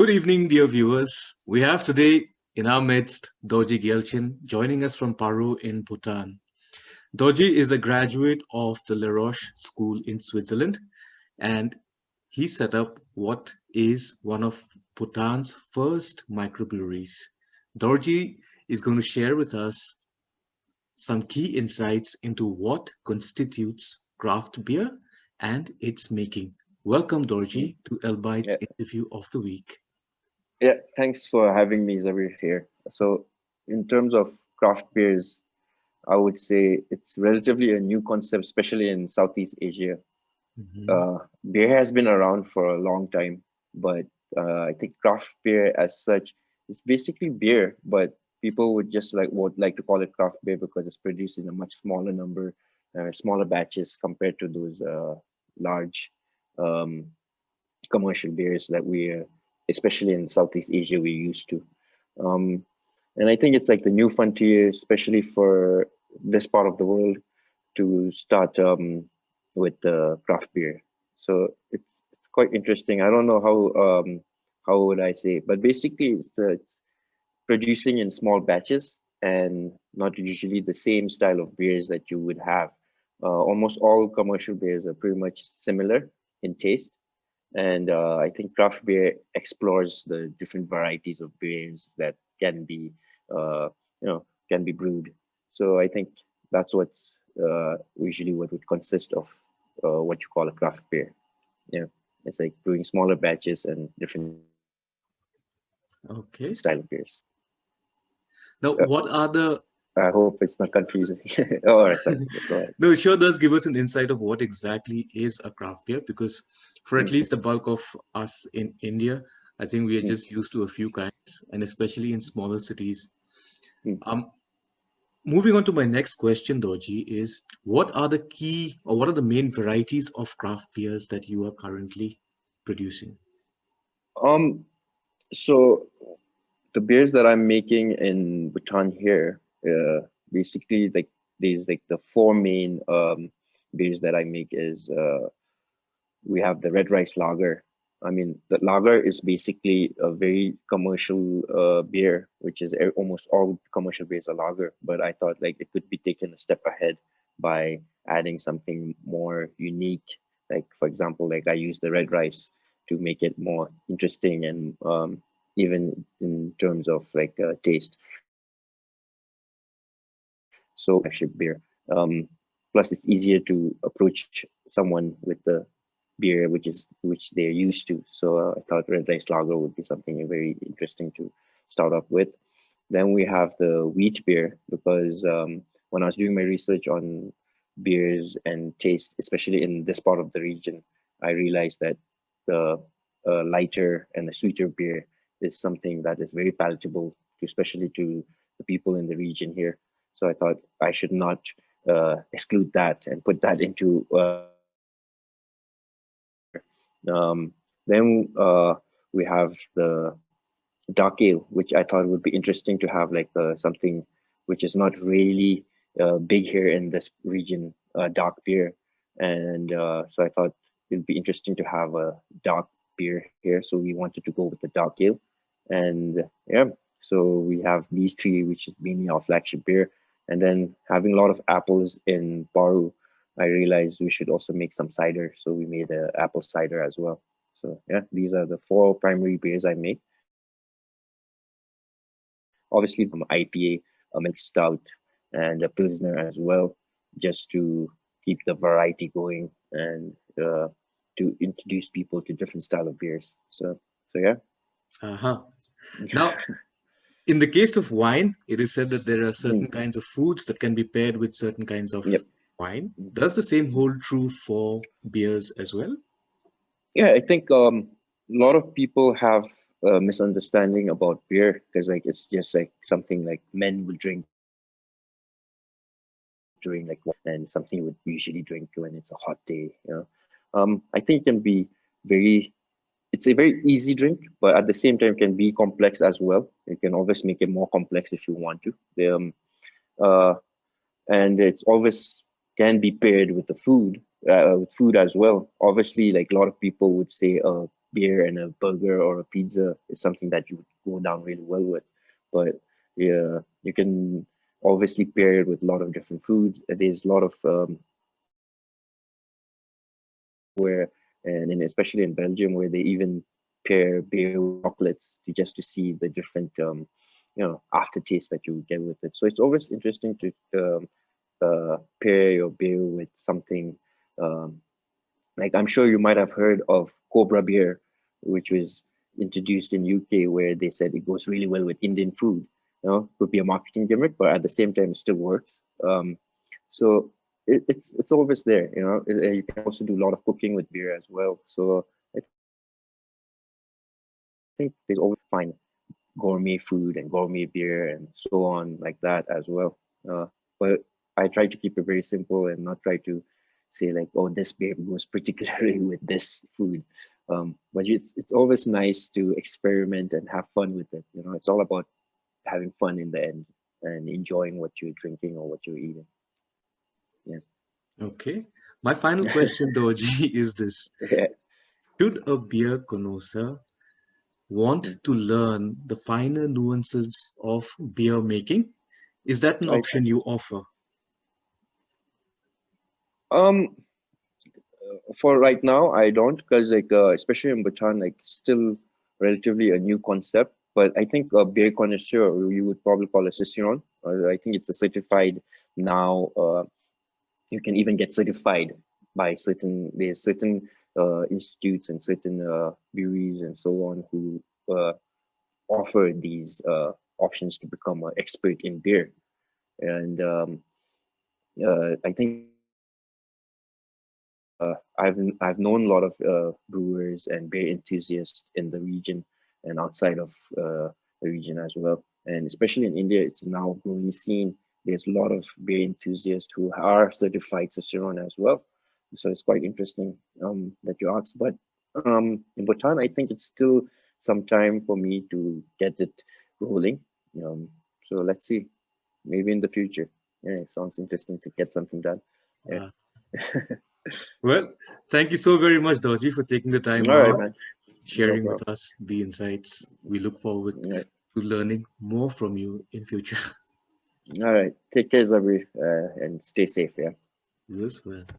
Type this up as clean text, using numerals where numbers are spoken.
Good evening, dear viewers. We have today in our midst Dorji Gyeltshen joining us from Paru in Bhutan. Dorji is a graduate of the La Roche School in Switzerland, and he set up what is one of Bhutan's first microbreweries. Dorji is going to share with us some key insights into what constitutes craft beer and its making. Welcome, Mm. Dorji, to Elbite's Yeah, interview of the week. yeah. Thanks for having me, Zabir, here. So, in terms of craft beers, I would say it's relatively a new concept, especially in Southeast Asia. Mhm. Beer has been around for a long time, but I think craft beer as such is basically beer, but people would like to call it craft beer because it's produced in a much smaller number, smaller batches compared to those large um, commercial beers that especially in Southeast Asia, we're used to. Um, and I think it's like the new frontier, especially for this part of the world, to start with craft beer. So it's quite interesting. I don't know how would I say, but basically it's producing in small batches and not usually the same style of beers that you would have. Almost all commercial beers are pretty much similar in taste, and I think craft beer explores the different varieties of beers that can be, can be brewed. So I think that's what's usually what would consist of what you call a craft beer. Yeah, it's like brewing smaller batches and different style of beers. Okay. Now, Uh, what are the I hope it's not confusing. All right, sorry. Yeah, go ahead. no, it sure does give us an insight of what exactly is a craft beer because for at Mm, least the bulk of us in India, I think we are mm, just used to a few kinds, and especially in smaller cities. mm. Um, Moving on to my next question, Doji, is what are the key or what are the main varieties of craft beers that you are currently producing? Um, so the beers that I'm making in Bhutan here, basically like there's like the four main beers that I make is we have the red rice lager. I mean, the lager is basically a very commercial beer, which is almost all commercial beers are lager. But I thought like it could be taken a step ahead by adding something more unique. Like for example, like I use the red rice to make it more interesting and even in terms of like taste. So I thought red rice lager would be my flagship beer. Plus, it's easier to approach someone with the beer which they're used to. So I thought red rice lager would be something very interesting to start off with. Then we have the wheat beer because when I was doing my research on beers and taste, especially in this part of the region, I realized that the lighter and the sweeter beer is something that is very palatable, especially to the people in the region here. So I thought I should not exclude that and put that into my beer. Then we have the dark ale, which I thought would be interesting to have like something which is not really big here in this region, dark beer. And so I thought it'd be interesting to have a dark beer here. So we wanted to go with the dark ale. And yeah, so we have these three, which is mainly our flagship beer. And then having a lot of apples in Baru, I realized we should also make some cider. So we made a apple cider as well. So yeah, these are the four primary beers I make. Obviously, the IPA, a milk stout, and a pilsner as well, just to keep the variety going and to introduce people to different style of beers. So yeah. Uh-huh. Now, in the case of wine, it is said that there are certain Mm, kinds of foods that can be paired with certain kinds of yep. wine. Does the same hold true for beers as well? Yeah, I think a lot of people have a misunderstanding about beer because like it's just like something like men would drink during like and something you would usually drink when it's a hot day. I think it can be very it's a very easy drink, but at the same time can be complex as well. You can always make it more complex if you want to. Uh, and it's always can be paired with the food, with food as well. Obviously, like a lot of people would say, beer and a burger or a pizza is something that you would go down really well with. But yeah, you can obviously pair it with a lot of different foods. There's a lot of where and especially in Belgium where they even pair beer with chocolates to just to see the different aftertaste that you get with it. So it's always interesting to pair your beer with something um, like I'm sure you might have heard of Cobra beer, which was introduced in UK where they said it goes really well with Indian food. Could be a marketing gimmick, but at the same time, it still works. So it's always there. You can also do a lot of cooking with beer as well. So I think there's always find gourmet food and gourmet beer and so on like that as well. But I try to keep it very simple and not try to say like, oh, this beer goes particularly with this food. But it's always nice to experiment and have fun with it. It's all about having fun in the end and enjoying what you're drinking or what you're eating. Yeah. Okay. My final question, Dorji, is this. Yeah. Should a beer connoisseur want to learn the finer nuances of beer making? Is that an Right. option you offer? Um, for right now, I don't because like especially in Bhutan, like still relatively a new concept. But I think a beer connoisseur, you would probably call a cicerone. I think it's a certified now. You can even get certified by there's certain institutes and certain breweries and so on who offer these options to become an expert in beer. And I think I've known a lot of brewers and beer enthusiasts in the region and outside of the region as well. And especially in India, it's now a growing scene. There's a lot of beer enthusiasts who are certified Cicerone as well. So it's quite interesting that you asked. But in Bhutan, I think it's still some time for me to get it rolling. Um, so let's see. Maybe in the future. Yeah, it sounds interesting to get something done. Yeah. Uh, well, thank you so very much, Dorji, for taking the time All right, out, man. No sharing with problem. us the insights. We look forward All right. to learning more from you in future. All right. Take care, Zabri, and stay safe. Yeah. You as well.